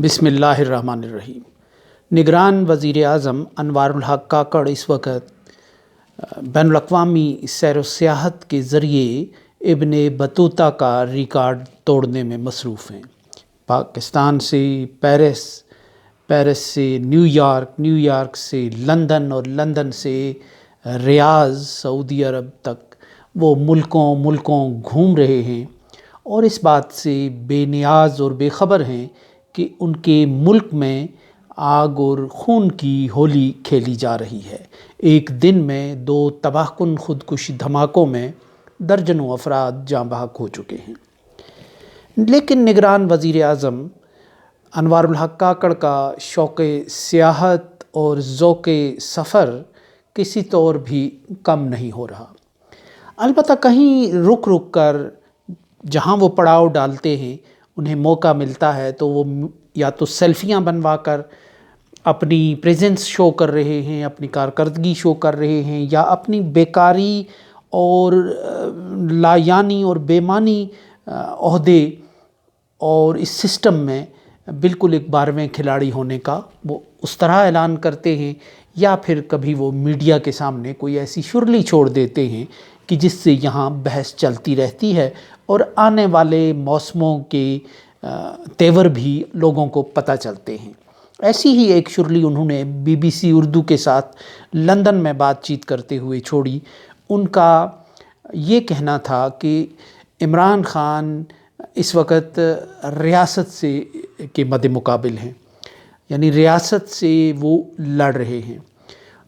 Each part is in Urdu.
بسم اللہ الرحمن الرحیم۔ نگران وزیر اعظم انوار الحق کاکڑ اس وقت بین الاقوامی سیر و سیاحت کے ذریعے ابن بطوطہ کا ریکارڈ توڑنے میں مصروف ہیں۔ پاکستان سے پیرس، پیرس سے نیو یارک، نیو یارک سے لندن اور لندن سے ریاض سعودی عرب تک وہ ملکوں گھوم رہے ہیں اور اس بات سے بے نیاز اور بے خبر ہیں کہ ان کے ملک میں آگ اور خون کی ہولی کھیلی جا رہی ہے۔ ایک دن میں 2 تباہ کن خودکش دھماکوں میں درجنوں افراد جاں بحق ہو چکے ہیں، لیکن نگران وزیر اعظم انوار الحق کاکڑ کا شوق سیاحت اور ذوق سفر کسی طور بھی کم نہیں ہو رہا۔ البتہ کہیں رک کر جہاں وہ پڑاؤ ڈالتے ہیں انہیں موقع ملتا ہے تو وہ یا تو سیلفیاں بنوا کر اپنی پریزنس شو کر رہے ہیں، اپنی کارکردگی شو کر رہے ہیں، یا اپنی بیکاری اور لایانی اور بے معنی عہدے اور اس سسٹم میں بالکل ایک 12ویں کھلاڑی ہونے کا وہ اس طرح اعلان کرتے ہیں، یا پھر کبھی وہ میڈیا کے سامنے کوئی ایسی شرلی چھوڑ دیتے ہیں کہ جس سے یہاں بحث چلتی رہتی ہے اور آنے والے موسموں کے تیور بھی لوگوں کو پتہ چلتے ہیں۔ ایسی ہی ایک شرلی انہوں نے BBC اردو کے ساتھ لندن میں بات چیت کرتے ہوئے چھوڑی۔ ان کا یہ کہنا تھا کہ عمران خان اس وقت ریاست سے کے مد مقابل ہیں، یعنی ریاست سے وہ لڑ رہے ہیں۔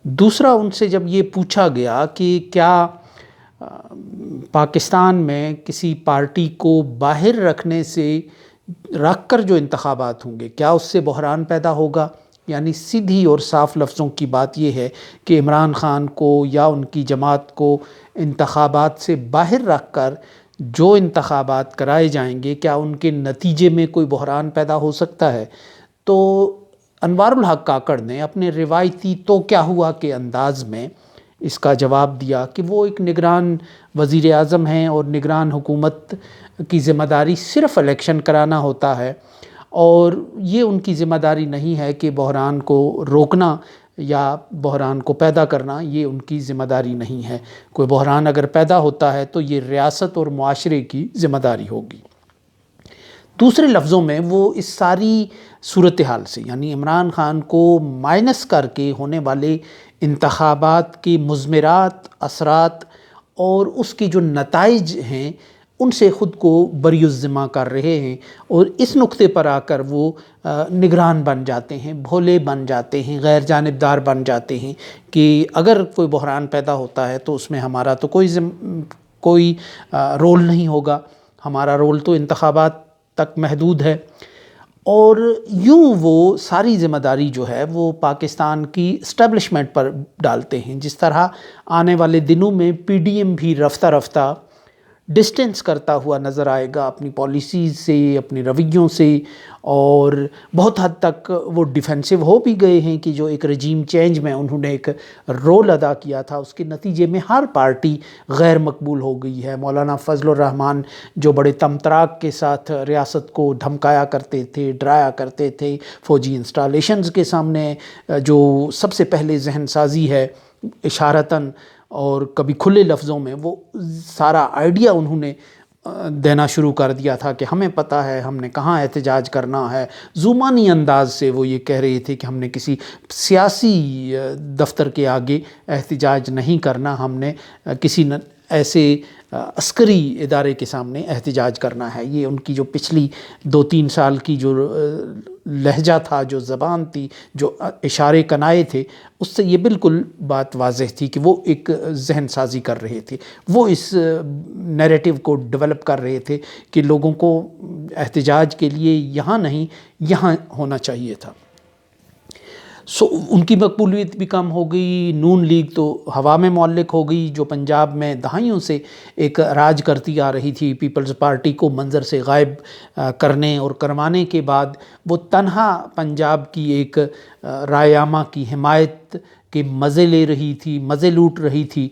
دوسرا ان سے جب یہ پوچھا گیا کہ کیا پاکستان میں کسی پارٹی کو باہر رکھ کر جو انتخابات ہوں گے کیا اس سے بحران پیدا ہوگا، یعنی سیدھی اور صاف لفظوں کی بات یہ ہے کہ عمران خان کو یا ان کی جماعت کو انتخابات سے باہر رکھ کر جو انتخابات کرائے جائیں گے کیا ان کے نتیجے میں کوئی بحران پیدا ہو سکتا ہے۔ تو انوار الحق کاکڑ نے اپنے روایتی تو کیا ہوا کے انداز میں اس کا جواب دیا کہ وہ ایک نگران وزیر اعظم ہیں اور نگران حکومت کی ذمہ داری صرف الیکشن کرانا ہوتا ہے، اور یہ ان کی ذمہ داری نہیں ہے کہ بحران کو روکنا یا بحران کو پیدا کرنا، یہ ان کی ذمہ داری نہیں ہے۔ کوئی بحران اگر پیدا ہوتا ہے تو یہ ریاست اور معاشرے کی ذمہ داری ہوگی۔ دوسرے لفظوں میں وہ اس ساری صورتحال سے، یعنی عمران خان کو مائنس کر کے ہونے والے انتخابات کے مضمرات، اثرات اور اس کی جو نتائج ہیں ان سے خود کو بری الذمہ کر رہے ہیں، اور اس نقطے پر آ کر وہ نگران بن جاتے ہیں، بھولے بن جاتے ہیں، غیر جانبدار بن جاتے ہیں کہ اگر کوئی بحران پیدا ہوتا ہے تو اس میں ہمارا تو کوئی رول نہیں ہوگا، ہمارا رول تو انتخابات تک محدود ہے۔ اور یوں وہ ساری ذمہ داری جو ہے وہ پاکستان کی اسٹیبلشمنٹ پر ڈالتے ہیں، جس طرح آنے والے دنوں میں PDM بھی رفتہ رفتہ ڈسٹینس کرتا ہوا نظر آئے گا اپنی پالیسیز سے، اپنے رویوں سے، اور بہت حد تک وہ ڈیفینسو ہو بھی گئے ہیں کہ جو ایک رجیم چینج میں انہوں نے ایک رول ادا کیا تھا اس کے نتیجے میں ہر پارٹی غیر مقبول ہو گئی ہے۔ مولانا فضل الرحمان جو بڑے تمطراق کے ساتھ ریاست کو دھمکایا کرتے تھے، ڈرایا کرتے تھے، فوجی انسٹالیشنز کے سامنے جو سب سے پہلے ذہن سازی ہے اشارتاً اور کبھی کھلے لفظوں میں وہ سارا آئیڈیا انہوں نے دینا شروع کر دیا تھا کہ ہمیں پتہ ہے ہم نے کہاں احتجاج کرنا ہے۔ زمانی انداز سے وہ یہ کہہ رہے تھے کہ ہم نے کسی سیاسی دفتر کے آگے احتجاج نہیں کرنا، ہم نے کسی ایسے عسکری ادارے کے سامنے احتجاج کرنا ہے۔ یہ ان کی جو پچھلی 2-3 سال کی جو لہجہ تھا، جو زبان تھی، جو اشارے کنائے تھے، اس سے یہ بالکل بات واضح تھی کہ وہ ایک ذہن سازی کر رہے تھے، وہ اس نیریٹو کو ڈیولپ کر رہے تھے کہ لوگوں کو احتجاج کے لیے یہاں نہیں یہاں ہونا چاہیے تھا۔ ان کی مقبولیت بھی کم ہو گئی۔ نون لیگ تو ہوا میں معلق ہو گئی، جو پنجاب میں دہائیوں سے ایک راج کرتی آ رہی تھی، پیپلز پارٹی کو منظر سے غائب کرنے اور کروانے کے بعد وہ تنہا پنجاب کی ایک رائے عامہ کی حمایت کہ مزے لے رہی تھی، مزے لوٹ رہی تھی،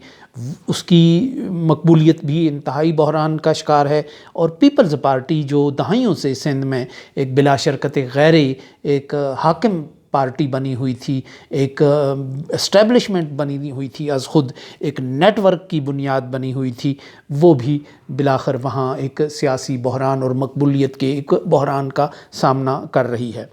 اس کی مقبولیت بھی انتہائی بحران کا شکار ہے۔ اور پیپلز پارٹی جو دہائیوں سے سندھ میں ایک بلا شرکت غیر ایک حاکم پارٹی بنی ہوئی تھی، ایک اسٹیبلشمنٹ بنی ہوئی تھی، از خود ایک نیٹ ورک کی بنیاد بنی ہوئی تھی، وہ بھی بالآخر وہاں ایک سیاسی بحران اور مقبولیت کے ایک بحران کا سامنا کر رہی ہے۔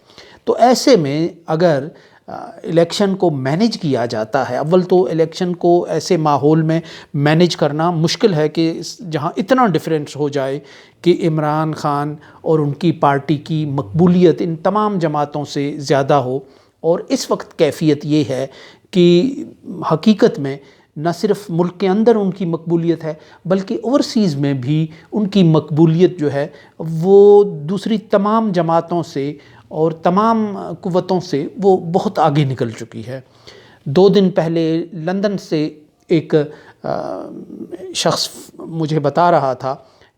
تو ایسے میں اگر الیکشن کو مینیج کیا جاتا ہے، اول تو الیکشن کو ایسے ماحول میں مینیج کرنا مشکل ہے کہ جہاں اتنا ڈفرینس ہو جائے کہ عمران خان اور ان کی پارٹی کی مقبولیت ان تمام جماعتوں سے زیادہ ہو۔ اور اس وقت کیفیت یہ ہے کہ حقیقت میں نہ صرف ملک کے اندر ان کی مقبولیت ہے بلکہ اوورسیز میں بھی ان کی مقبولیت جو ہے وہ دوسری تمام جماعتوں سے اور تمام قوتوں سے وہ بہت آگے نکل چکی ہے۔ 2 دن پہلے لندن سے ایک شخص مجھے بتا رہا تھا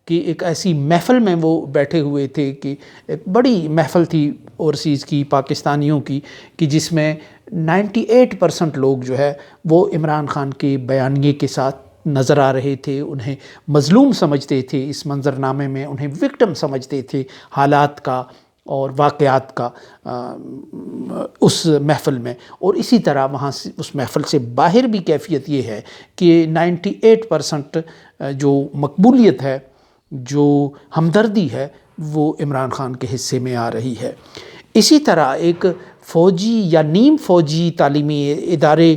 کہ ایک ایسی محفل میں وہ بیٹھے ہوئے تھے کہ ایک بڑی محفل تھی اوورسیز کی، پاکستانیوں کی، کہ جس میں 98% لوگ جو ہے وہ عمران خان کے بیانیے کے ساتھ نظر آ رہے تھے، انہیں مظلوم سمجھتے تھے، اس منظرنامے میں انہیں وکٹم سمجھتے تھے حالات کا اور واقعات کا اس محفل میں۔ اور اسی طرح وہاں سے اس محفل سے باہر بھی کیفیت یہ ہے کہ 98% جو مقبولیت ہے، جو ہمدردی ہے، وہ عمران خان کے حصے میں آ رہی ہے۔ اسی طرح ایک فوجی یا نیم فوجی تعلیمی ادارے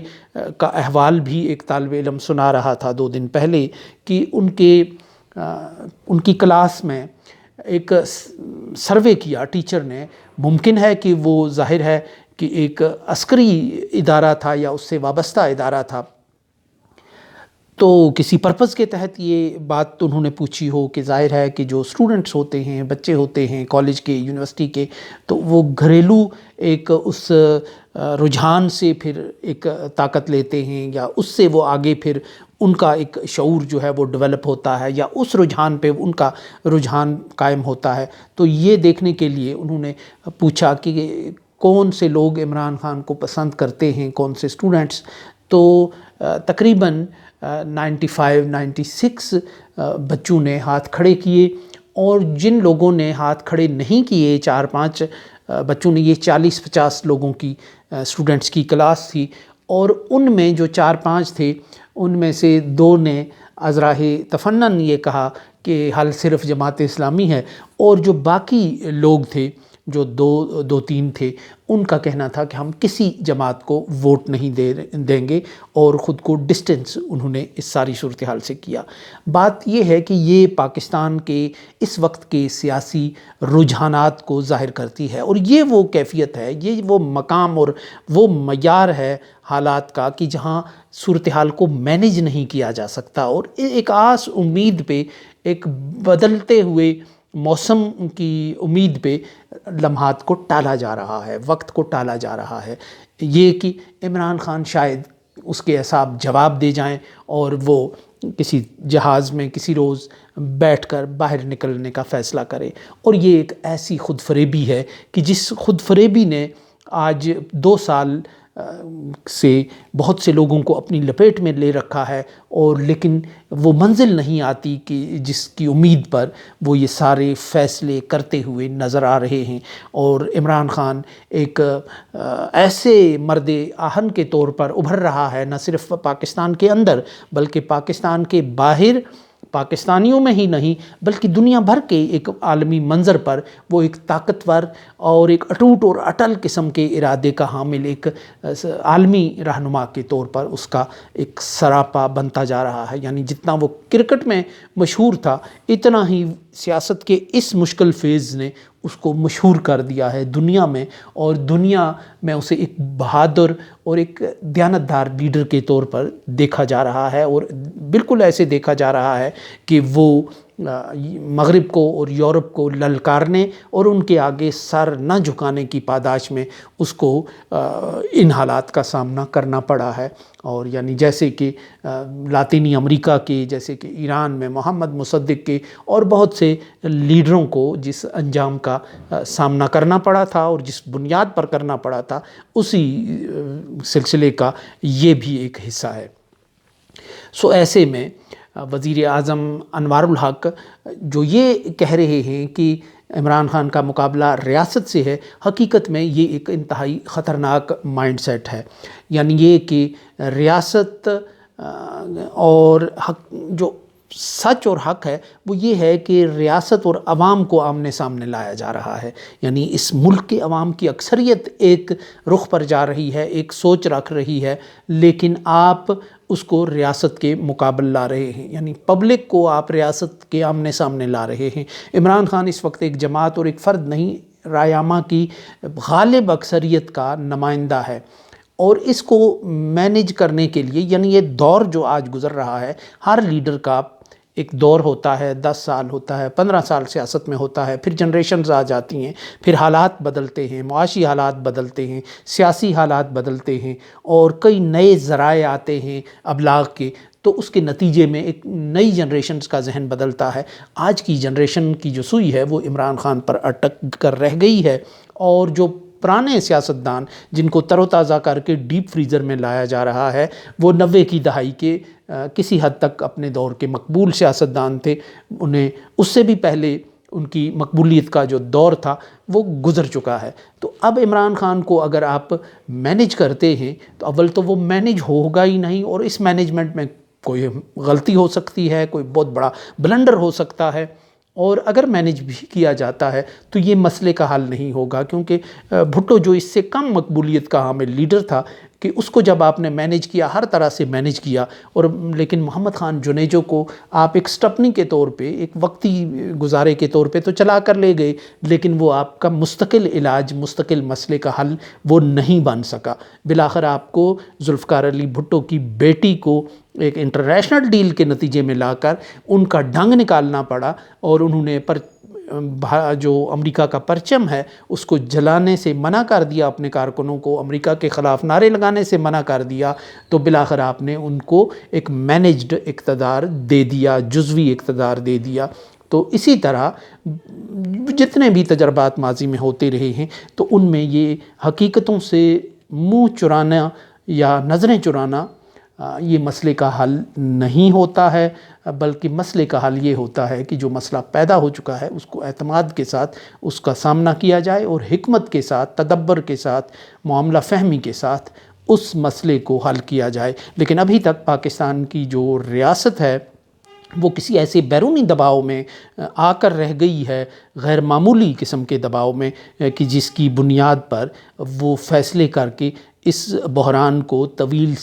کا احوال بھی ایک طالب علم سنا رہا تھا 2 دن پہلے کہ ان کی کلاس میں ایک سروے کیا ٹیچر نے، ممکن ہے کہ وہ ظاہر ہے کہ ایک عسکری ادارہ تھا یا اس سے وابستہ ادارہ تھا، تو کسی پرپز کے تحت یہ بات تو انہوں نے پوچھی ہو کہ ظاہر ہے کہ جو اسٹوڈنٹس ہوتے ہیں، بچے ہوتے ہیں کالج کے، یونیورسٹی کے، تو وہ گھریلو ایک اس رجحان سے پھر ایک طاقت لیتے ہیں یا اس سے وہ آگے پھر ان کا ایک شعور جو ہے وہ ڈیولپ ہوتا ہے یا اس رجحان پہ ان کا رجحان قائم ہوتا ہے۔ تو یہ دیکھنے کے لیے انہوں نے پوچھا کہ کون سے لوگ عمران خان کو پسند کرتے ہیں، کون سے اسٹوڈنٹس، تو تقریباً 96 بچوں نے ہاتھ کھڑے کیے، اور جن لوگوں نے ہاتھ کھڑے نہیں کیے 4-5 بچوں نے، یہ 40-50 لوگوں کی اسٹوڈنٹس کی کلاس تھی، اور ان میں جو 4-5 تھے ان میں سے 2 نے ازراہ تفنن یہ کہا کہ حل صرف جماعت اسلامی ہے، اور جو باقی لوگ تھے جو 2-3 تھے ان کا کہنا تھا کہ ہم کسی جماعت کو ووٹ نہیں دیں گے، اور خود کو ڈسٹنس انہوں نے اس ساری صورتحال سے کیا۔ بات یہ ہے کہ یہ پاکستان کے اس وقت کے سیاسی رجحانات کو ظاہر کرتی ہے، اور یہ وہ کیفیت ہے، یہ وہ مقام اور وہ معیار ہے حالات کا کہ جہاں صورتحال کو مینیج نہیں کیا جا سکتا، اور ایک آس امید پہ، ایک بدلتے ہوئے موسم کی امید پہ لمحات کو ٹالا جا رہا ہے، وقت کو ٹالا جا رہا ہے، یہ کہ عمران خان شاید اس کے حساب جواب دے جائیں اور وہ کسی جہاز میں کسی روز بیٹھ کر باہر نکلنے کا فیصلہ کرے۔ اور یہ ایک ایسی خود فریبی ہے کہ جس خود فریبی نے آج 2 سال سے بہت سے لوگوں کو اپنی لپیٹ میں لے رکھا ہے، اور لیکن وہ منزل نہیں آتی کہ جس کی امید پر وہ یہ سارے فیصلے کرتے ہوئے نظر آ رہے ہیں۔ اور عمران خان ایک ایسے مرد آہن کے طور پر ابھر رہا ہے، نہ صرف پاکستان کے اندر بلکہ پاکستان کے باہر، پاکستانیوں میں ہی نہیں بلکہ دنیا بھر کے ایک عالمی منظر پر وہ ایک طاقتور اور ایک اٹوٹ اور اٹل قسم کے ارادے کا حامل ایک عالمی رہنما کے طور پر اس کا ایک سراپا بنتا جا رہا ہے۔ یعنی جتنا وہ کرکٹ میں مشہور تھا، اتنا ہی سیاست کے اس مشکل فیز نے اس کو مشہور کر دیا ہے دنیا میں، اور دنیا میں اسے ایک بہادر اور ایک دیانتدار لیڈر کے طور پر دیکھا جا رہا ہے، اور بالکل ایسے دیکھا جا رہا ہے کہ وہ مغرب کو اور یورپ کو للکارنے اور ان کے آگے سر نہ جھکانے کی پاداش میں اس کو ان حالات کا سامنا کرنا پڑا ہے۔ اور یعنی جیسے کہ لاطینی امریکہ کے، جیسے کہ ایران میں محمد مصدق کے اور بہت سے لیڈروں کو جس انجام کا سامنا کرنا پڑا تھا اور جس بنیاد پر کرنا پڑا تھا، اسی سلسلے کا یہ بھی ایک حصہ ہے۔ سو ایسے میں وزیر اعظم انوار الحق جو یہ کہہ رہے ہیں کہ عمران خان کا مقابلہ ریاست سے ہے، حقیقت میں یہ ایک انتہائی خطرناک مائنڈ سیٹ ہے۔ یعنی یہ کہ ریاست اور حق، جو سچ اور حق ہے وہ یہ ہے کہ ریاست اور عوام کو آمنے سامنے لایا جا رہا ہے۔ یعنی اس ملک کے عوام کی اکثریت ایک رخ پر جا رہی ہے، ایک سوچ رکھ رہی ہے، لیکن آپ اس کو ریاست کے مقابل لا رہے ہیں، یعنی پبلک کو آپ ریاست کے آمنے سامنے لا رہے ہیں۔ عمران خان اس وقت ایک جماعت اور ایک فرد نہیں، رائے عامہ کی غالب اکثریت کا نمائندہ ہے، اور اس کو مینیج کرنے کے لیے، یعنی یہ دور جو آج گزر رہا ہے، ہر لیڈر کا ایک دور ہوتا ہے، 10 سال ہوتا ہے، 15 سال سیاست میں ہوتا ہے، پھر جنریشنز آ جاتی ہیں، پھر حالات بدلتے ہیں، معاشی حالات بدلتے ہیں، سیاسی حالات بدلتے ہیں، اور کئی نئے ذرائع آتے ہیں ابلاغ کے، تو اس کے نتیجے میں ایک نئی جنریشنز کا ذہن بدلتا ہے۔ آج کی جنریشن کی جو سوئی ہے وہ عمران خان پر اٹک کر رہ گئی ہے، اور جو پرانے سیاستدان جن کو تر و تازہ کر کے ڈیپ فریزر میں لایا جا رہا ہے، وہ 90 کی دہائی کے کسی حد تک اپنے دور کے مقبول سیاستدان تھے، انہیں اس سے بھی پہلے ان کی مقبولیت کا جو دور تھا وہ گزر چکا ہے۔ تو اب عمران خان کو اگر آپ مینیج کرتے ہیں تو اول تو وہ مینیج ہوگا ہی نہیں، اور اس مینجمنٹ میں کوئی غلطی ہو سکتی ہے، کوئی بہت بڑا بلنڈر ہو سکتا ہے، اور اگر مینیج بھی کیا جاتا ہے تو یہ مسئلے کا حل نہیں ہوگا، کیونکہ بھٹو جو اس سے کم مقبولیت کا حامل لیڈر تھا، کہ اس کو جب آپ نے مینیج کیا، ہر طرح سے مینیج کیا، اور لیکن محمد خان جنیجو کو آپ ایک سٹپنی کے طور پہ، ایک وقتی گزارے کے طور پہ تو چلا کر لے گئے، لیکن وہ آپ کا مستقل علاج، مستقل مسئلے کا حل وہ نہیں بن سکا۔ بالآخر آپ کو ذوالفقار علی بھٹو کی بیٹی کو ایک انٹرنیشنل ڈیل کے نتیجے میں لا کر ان کا ڈنگ نکالنا پڑا، اور انہوں نے جو امریکہ کا پرچم ہے اس کو جلانے سے منع کر دیا، اپنے کارکنوں کو امریکہ کے خلاف نعرے لگانے سے منع کر دیا، تو بالآخر آپ نے ان کو ایک مینیجڈ اقتدار دے دیا، جزوی اقتدار دے دیا۔ تو اسی طرح جتنے بھی تجربات ماضی میں ہوتے رہے ہیں، تو ان میں یہ حقیقتوں سے منہ چرانا یا نظریں چرانا یہ مسئلے کا حل نہیں ہوتا ہے، بلکہ مسئلے کا حل یہ ہوتا ہے کہ جو مسئلہ پیدا ہو چکا ہے اس کو اعتماد کے ساتھ اس کا سامنا کیا جائے، اور حکمت کے ساتھ، تدبر کے ساتھ، معاملہ فہمی کے ساتھ اس مسئلے کو حل کیا جائے۔ لیکن ابھی تک پاکستان کی جو ریاست ہے وہ کسی ایسے بیرونی دباؤ میں آ کر رہ گئی ہے، غیر معمولی قسم کے دباؤ میں، کہ جس کی بنیاد پر وہ فیصلے کر کے اس بحران کو طویل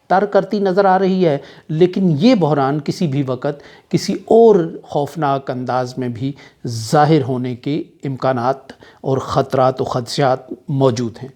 تر کرتی نظر آ رہی ہے، لیکن یہ بحران کسی بھی وقت کسی اور خوفناک انداز میں بھی ظاہر ہونے کے امکانات اور خطرات و خدشات موجود ہیں۔